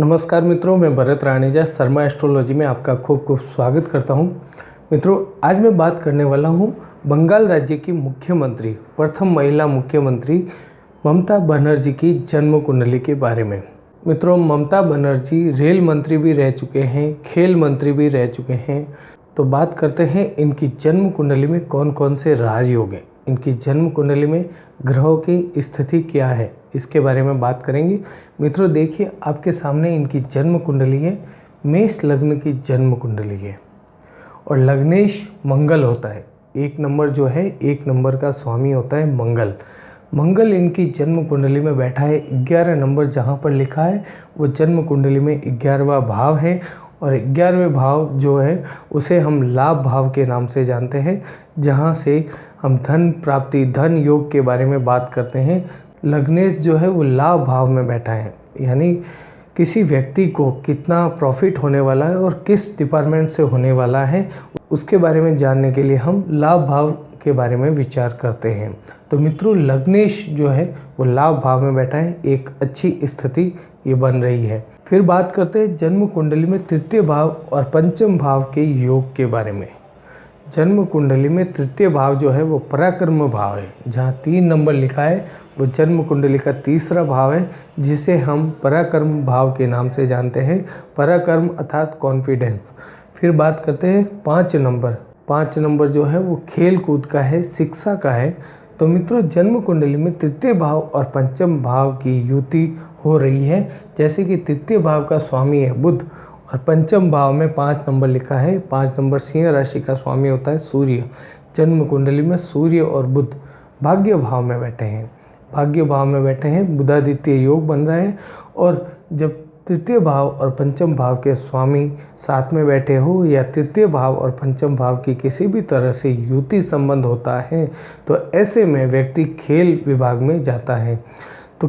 नमस्कार मित्रों, मैं भरत राणेजा शर्मा एस्ट्रोलॉजी में आपका खूब खूब स्वागत करता हूं। मित्रों, आज मैं बात करने वाला हूं बंगाल राज्य की मुख्यमंत्री, प्रथम महिला मुख्यमंत्री ममता बनर्जी की जन्म कुंडली के बारे में। मित्रों, ममता बनर्जी रेल मंत्री भी रह चुके हैं, खेल मंत्री भी रह चुके हैं। तो बात करते हैं इनकी जन्म कुंडली में कौन कौन से राजयोग हैं, इनकी जन्म कुंडली में ग्रहों की स्थिति क्या है, इसके बारे में बात करेंगे। मित्रों देखिए, आपके सामने इनकी जन्म कुंडली है, मेष लग्न की जन्म कुंडली है और लग्नेश मंगल होता है। एक नंबर जो है, एक नंबर का स्वामी होता है मंगल। मंगल इनकी जन्म कुंडली में बैठा है। 11 नंबर जहाँ पर लिखा है वो जन्म कुंडली में 11वां भाव है और 11वें भाव जो है उसे हम लाभ भाव के नाम से जानते हैं, जहाँ से हम धन प्राप्ति, धन योग के बारे में बात करते हैं। लग्नेश जो है वो लाभ भाव में बैठा है, यानी किसी व्यक्ति को कितना प्रॉफिट होने वाला है और किस डिपार्टमेंट से होने वाला है उसके बारे में जानने के लिए हम लाभ भाव के बारे में विचार करते हैं। तो मित्रों, लग्नेश जो है वो लाभ भाव में बैठा है, एक अच्छी स्थिति ये बन रही है। फिर बात करते हैं जन्म कुंडली में तृतीय भाव और पंचम भाव के योग के बारे में। जन्म कुंडली में तृतीय भाव जो है वो पराक्रम भाव है। जहाँ 3 नंबर लिखा है वो जन्म कुंडली का तीसरा भाव है, जिसे हम पराक्रम भाव के नाम से जानते हैं। पराक्रम अर्थात कॉन्फिडेंस। फिर बात करते हैं 5 नंबर। 5 नंबर जो है वो खेल कूद का है, शिक्षा का है। तो मित्रों, जन्म कुंडली में तृतीय भाव और पंचम भाव की युति हो रही है। जैसे कि तृतीय भाव का स्वामी है बुध और पंचम भाव में 5 नंबर लिखा है। 5 नंबर सिंह राशि का स्वामी होता है सूर्य। जन्म कुंडली में सूर्य और बुध भाग्य भाव में बैठे हैं। भाग्य भाव में बैठे हैं, बुधादित्य योग बन रहा है। और जब तृतीय भाव और पंचम भाव के स्वामी साथ में बैठे हो या तृतीय भाव और पंचम भाव की किसी भी तरह से युति संबंध होता है तो ऐसे में व्यक्ति खेल विभाग में जाता है। तो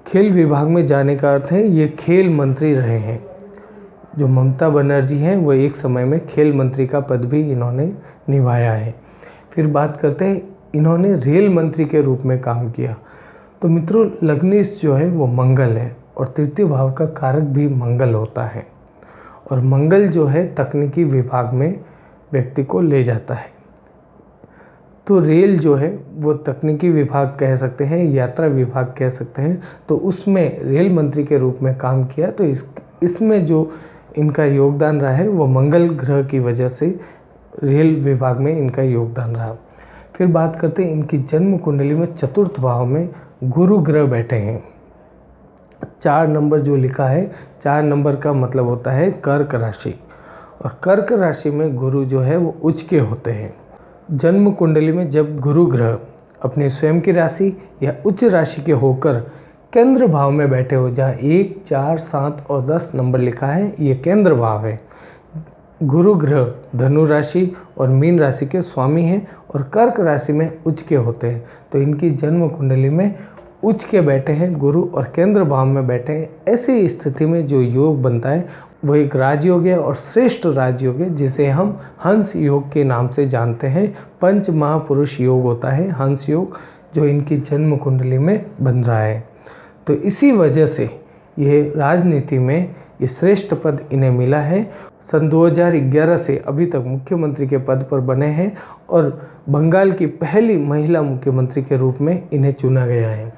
खेल विभाग में जाने का अर्थ है ये खेल मंत्री रहे हैं। जो ममता बनर्जी हैं वो एक समय में खेल मंत्री का पद भी इन्होंने निभाया है। फिर बात करते हैं, इन्होंने रेल मंत्री के रूप में काम किया। तो मित्रों, लग्नेश जो है वो मंगल है और तृतीय भाव का कारक भी मंगल होता है और मंगल जो है तकनीकी विभाग में व्यक्ति को ले जाता है। तो रेल जो है वो तकनीकी विभाग कह सकते हैं, यात्रा विभाग कह सकते हैं। तो उसमें रेल मंत्री के रूप में काम किया। तो इसमें जो इनका योगदान रहा है वो मंगल ग्रह की वजह से रेल विभाग में इनका योगदान रहा। फिर बात करते हैं, इनकी जन्म कुंडली में चतुर्थ भाव में गुरु ग्रह बैठे हैं। 4 नंबर जो लिखा है, 4 नंबर का मतलब होता है कर्क राशि और कर्क राशि में गुरु जो है वो उच्च के होते हैं। जन्म कुंडली में जब गुरु ग्रह अपने स्वयं की राशि या उच्च राशि के होकर केंद्र भाव में बैठे हो, जहाँ 1, 4, 7 और 10 नंबर लिखा है, ये केंद्र भाव है। गुरु ग्रह धनु राशि और मीन राशि के स्वामी हैं और कर्क राशि में उच्च के होते हैं। तो इनकी जन्म कुंडली में उच्च के बैठे हैं गुरु और केंद्र भाव में बैठे हैं। ऐसी स्थिति में जो योग बनता है वो एक राजयोग है और श्रेष्ठ राजयोग है, जिसे हम हंस योग के नाम से जानते हैं। पंच महापुरुष योग होता है हंस योग, जो इनकी जन्म कुंडली में बन रहा है। तो इसी वजह से ये राजनीति में ये श्रेष्ठ पद इन्हें मिला है। सन 2011 से अभी तक मुख्यमंत्री के पद पर बने हैं और बंगाल की पहली महिला मुख्यमंत्री के रूप में इन्हें चुना गया है।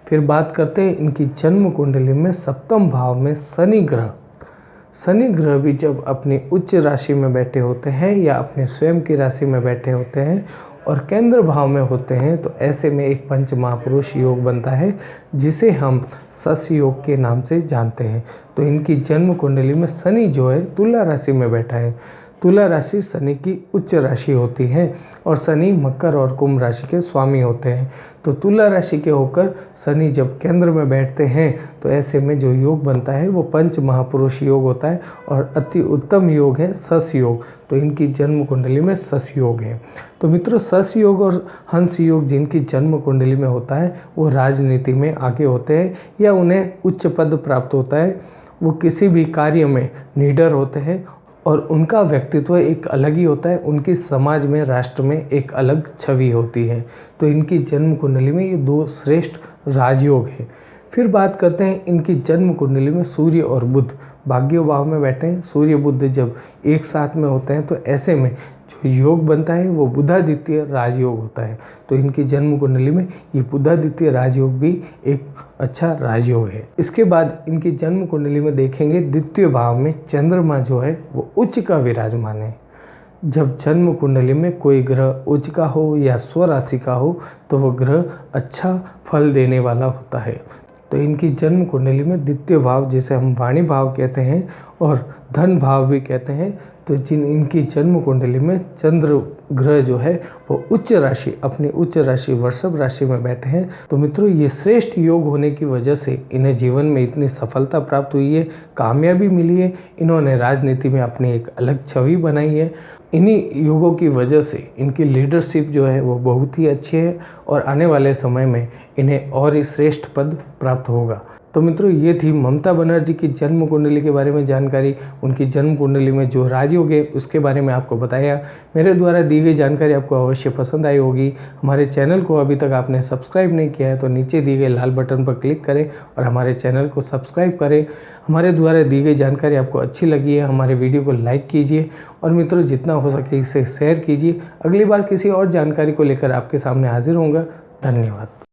फिर बात करते हैं इनकी जन्म कुंडली में सप्तम भाव में शनि ग्रह भी जब अपनी उच्च राशि में बैठे होते हैं या अपने स्वयं की राशि में बैठे होते हैं और केंद्र भाव में होते हैं तो ऐसे में एक पंच महापुरुष योग बनता है, जिसे हम सस योग के नाम से जानते हैं। तो इनकी जन्म कुंडली में शनि जो है तुला राशि में बैठा है। तुला राशि शनि की उच्च राशि होती है और शनि मकर और कुंभ राशि के स्वामी होते हैं। तो तुला राशि के होकर शनि जब केंद्र में बैठते हैं तो ऐसे में जो योग बनता है वो पंच महापुरुष योग होता है और अति उत्तम योग है सस योग। तो इनकी जन्म कुंडली में सस योग है। तो मित्रों, सस योग और हंस योग जिनकी जन्म कुंडली में होता है वो राजनीति में आगे होते हैं या उन्हें उच्च पद प्राप्त होता है। वो किसी भी कार्य में निडर होते हैं और उनका व्यक्तित्व एक अलग ही होता है। उनकी समाज में, राष्ट्र में एक अलग छवि होती है। तो इनकी जन्म कुंडली में ये 2 श्रेष्ठ राजयोग हैं। फिर बात करते हैं इनकी जन्म कुंडली में सूर्य और बुध भाग्य भाव में बैठे हैं। सूर्य बुध जब एक साथ में होते हैं तो ऐसे में जो योग बनता है वो बुधादित्य राजयोग होता है। तो इनकी जन्म कुंडली में ये बुधादित्य राजयोग भी एक अच्छा राजयोग है। इसके बाद इनकी जन्म कुंडली में देखेंगे द्वितीय भाव में चंद्रमा जो है वो उच्च का विराजमान है। जब जन्म कुंडली में कोई ग्रह उच्च का हो या स्वराशि का हो तो वह ग्रह अच्छा फल देने वाला होता है। तो इनकी जन्म कुंडली में द्वितीय भाव जिसे हम वाणी भाव कहते हैं और धन भाव भी कहते हैं, तो इनकी जन्म कुंडली में चंद्र ग्रह जो है वो उच्च राशि अपनी उच्च राशि वृषभ राशि में बैठे हैं। तो मित्रों ये श्रेष्ठ योग होने की वजह से इन्हें जीवन में इतनी सफलता प्राप्त हुई है, कामयाबी मिली है। इन्होंने राजनीति में अपनी एक अलग छवि बनाई है। इन्हीं योगों की वजह से इनकी लीडरशिप जो है वो बहुत ही अच्छी है और आने वाले समय में इन्हें और ही श्रेष्ठ पद प्राप्त होगा। तो मित्रों ये थी ममता बनर्जी की जन्म कुंडली के बारे में जानकारी। उनकी जन्म कुंडली में जो राजयोग है उसके बारे में आपको बताया। मेरे द्वारा दी गई जानकारी आपको अवश्य पसंद आई होगी। हमारे चैनल को अभी तक आपने सब्सक्राइब नहीं किया है तो नीचे दिए गए लाल बटन पर क्लिक करें और हमारे चैनल को सब्सक्राइब करें। हमारे द्वारा दी गई जानकारी आपको अच्छी लगी है, हमारे वीडियो को लाइक कीजिए और मित्रों जितना हो सके इसे शेयर कीजिए। अगली बार किसी और जानकारी को लेकर आपके सामने हाजिर होऊंगा। धन्यवाद।